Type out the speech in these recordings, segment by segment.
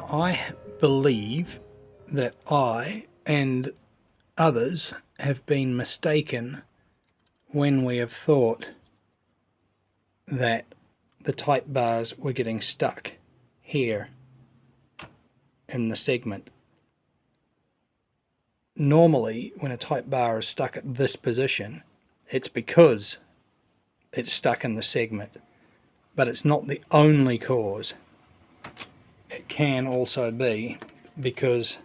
Now I believe that I and others have been mistaken when we have thought that the type bars were getting stuck here in the segment. Normally when a type bar is stuck at this position, it's because it's stuck in the segment, but it's not the only cause. It can also be because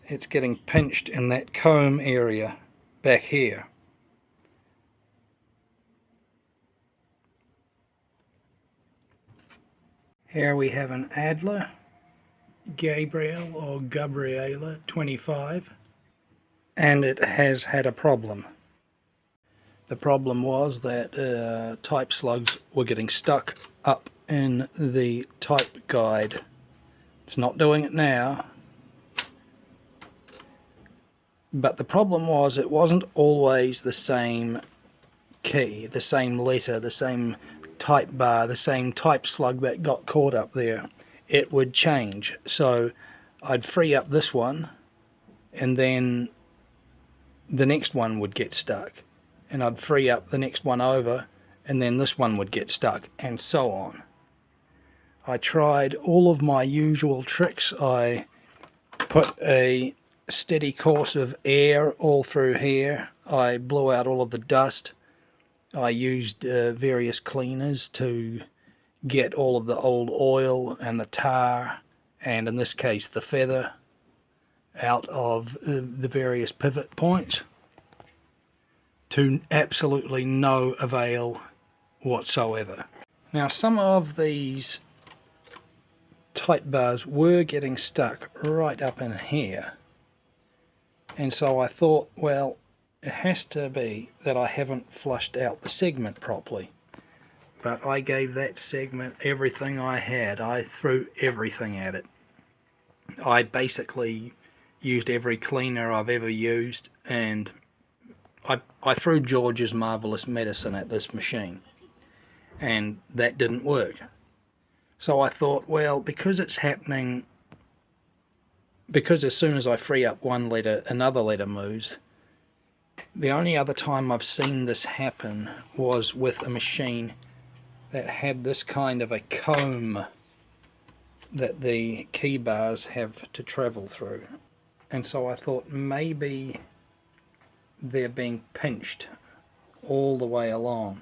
it's getting pinched in that comb area back here. Here we have an Adler Gabriele or Gabriele 25, and it has had a problem. The problem was that type slugs were getting stuck up in the type guide. It's not doing it now, but the problem was it wasn't always the same key, the same letter, the same type bar, the same type slug that got caught up there. It would change. So I'd free up this one and then the next one would get stuck, and I'd free up the next one over and then this one would get stuck, and so on. I tried all of my usual tricks. I put a steady course of air all through here. I blew out all of the dust. I used various cleaners to get all of the old oil and the tar, and in this case the feather, out of the various pivot points, to absolutely no avail whatsoever. Now some of these type bars were getting stuck right up in here, and so I thought, well, it has to be that I haven't flushed out the segment properly. But I gave that segment everything I had. I threw everything at it. I basically used every cleaner I've ever used, and I threw George's Marvelous Medicine at this machine, and that didn't work. So I thought, well, because it's happening, because as soon as I free up one letter, another letter moves. The only other time I've seen this happen was with a machine that had this kind of a comb that the key bars have to travel through. And so I thought maybe they're being pinched all the way along.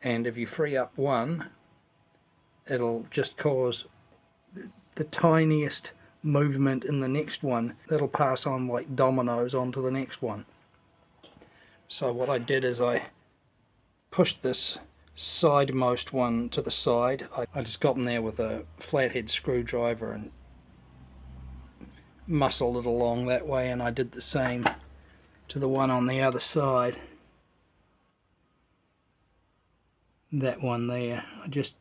And if you free up one, it'll just cause the tiniest movement in the next one that'll pass on like dominoes onto the next one. So what I did is I pushed this sidemost one to the side. I just got in there with a flathead screwdriver and muscled it along that way, and I did the same to the one on the other side. That one there, I just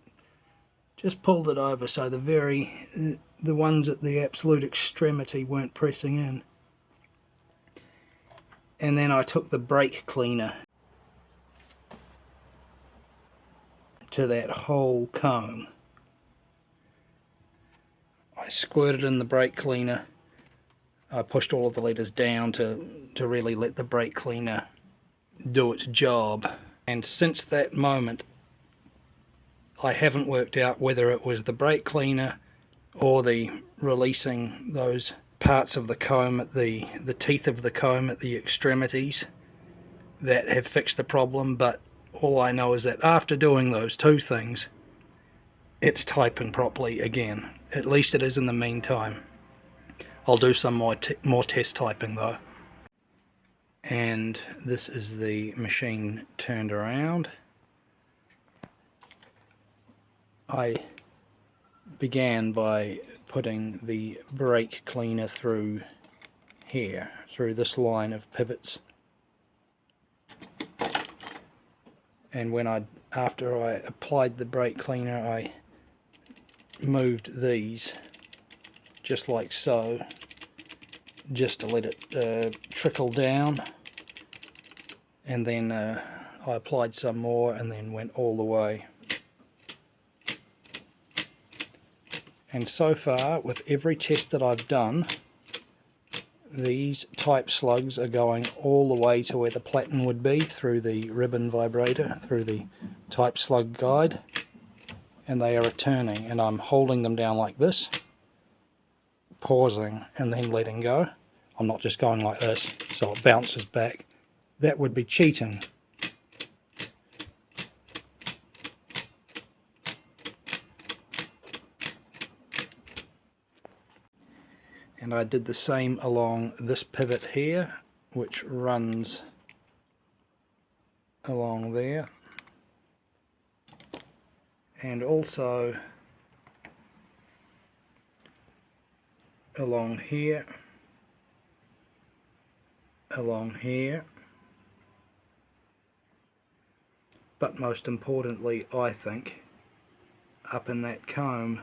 pulled it over so the ones at the absolute extremity weren't pressing in. And then I took the brake cleaner to that whole comb. I squirted in the brake cleaner. I pushed all of the letters down to really let the brake cleaner do its job. And since that moment, I haven't worked out whether it was the brake cleaner or the releasing those parts of the comb at the teeth of the comb at the extremities that have fixed the problem, but all I know is that after doing those two things, it's typing properly again. At least it is in the meantime. I'll do some more test typing though. And this is the machine turned around. I began by putting the brake cleaner through here, through this line of pivots. And after I applied the brake cleaner, I moved these just like so, just to let it trickle down, and then I applied some more and then went all the way. And so far, with every test that I've done, these type slugs are going all the way to where the platen would be through the ribbon vibrator, through the type slug guide, and they are returning, and I'm holding them down like this, pausing and then letting go. I'm not just going like this so it bounces back. That would be cheating. And I did the same along this pivot here, which runs along there, and also along here, along here, but most importantly, I think, up in that comb.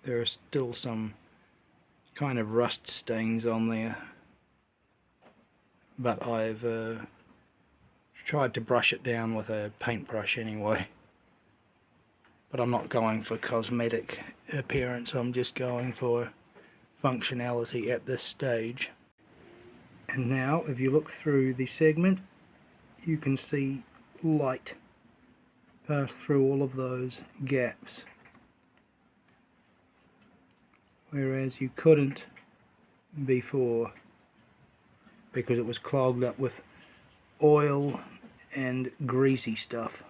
There are still some kind of rust stains on there, but I've tried to brush it down with a paintbrush anyway. But I'm not going for cosmetic appearance, I'm just going for functionality at this stage. And now if you look through the segment, you can see light pass through all of those gaps, whereas you couldn't before because it was clogged up with oil and greasy stuff.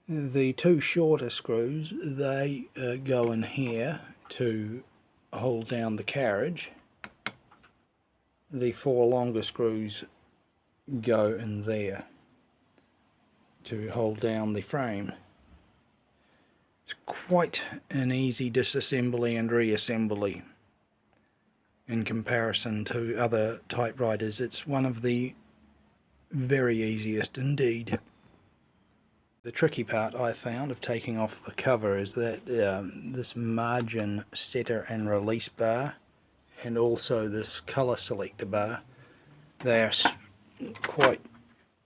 The two shorter screws, they go in here to hold down the carriage. The four longer screws go in there to hold down the frame. It's quite an easy disassembly and reassembly in comparison to other typewriters. It's one of the very easiest indeed. The tricky part I found of taking off the cover is that this margin setter and release bar, and also this colour selector bar, they are quite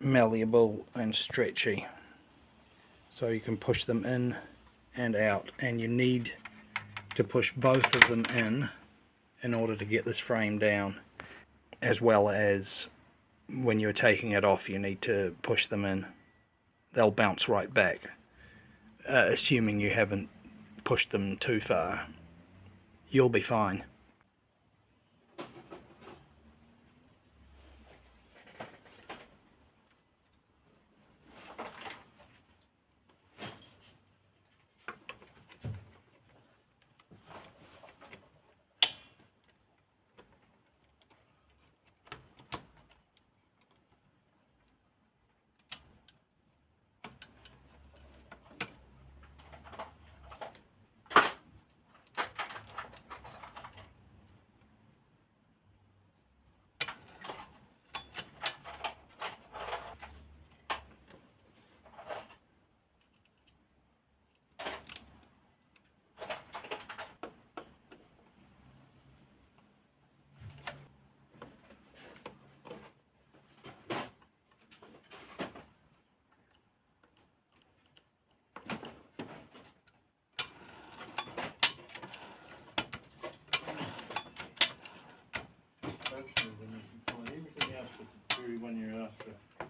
malleable and stretchy, so you can push them in and out, and you need to push both of them in order to get this frame down, as well as when you're taking it off you need to push them in. They'll bounce right back, assuming you haven't pushed them too far. You'll be fine.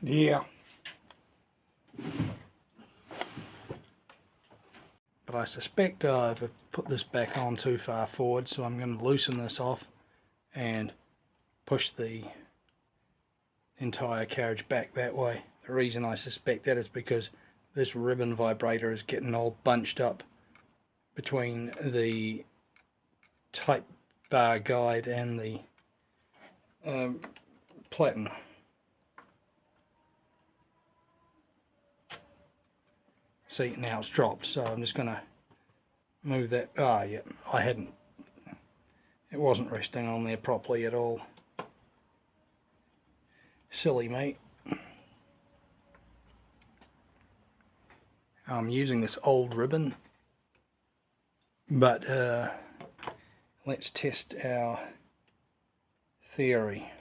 Yeah. But I suspect I've put this back on too far forward, so I'm going to loosen this off and push the entire carriage back that way. The reason I suspect that is because this ribbon vibrator is getting all bunched up between the type bar guide and the platen. See, now it's dropped, so I'm just going to move that. Ah, yeah, it wasn't resting on there properly at all. Silly me. I'm using this old ribbon, but let's test our theory.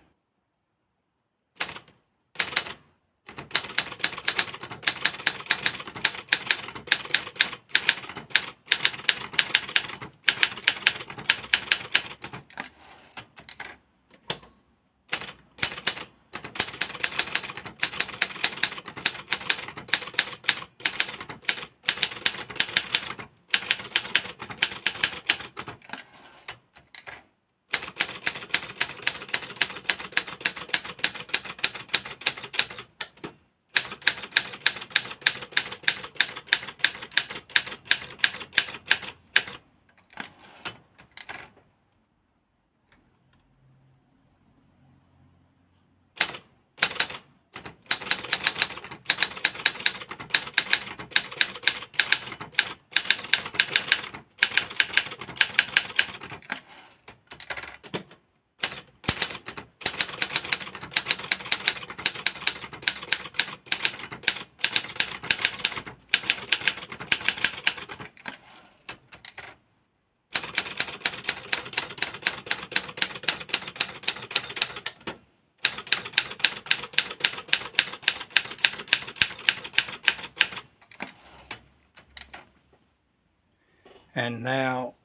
And now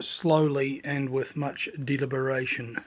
slowly and with much deliberation.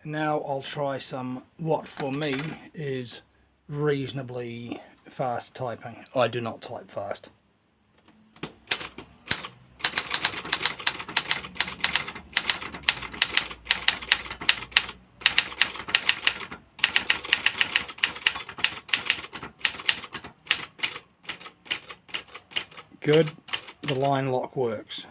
Now I'll try some, what for me is reasonably fast typing. I do not type fast. Good, the line lock works.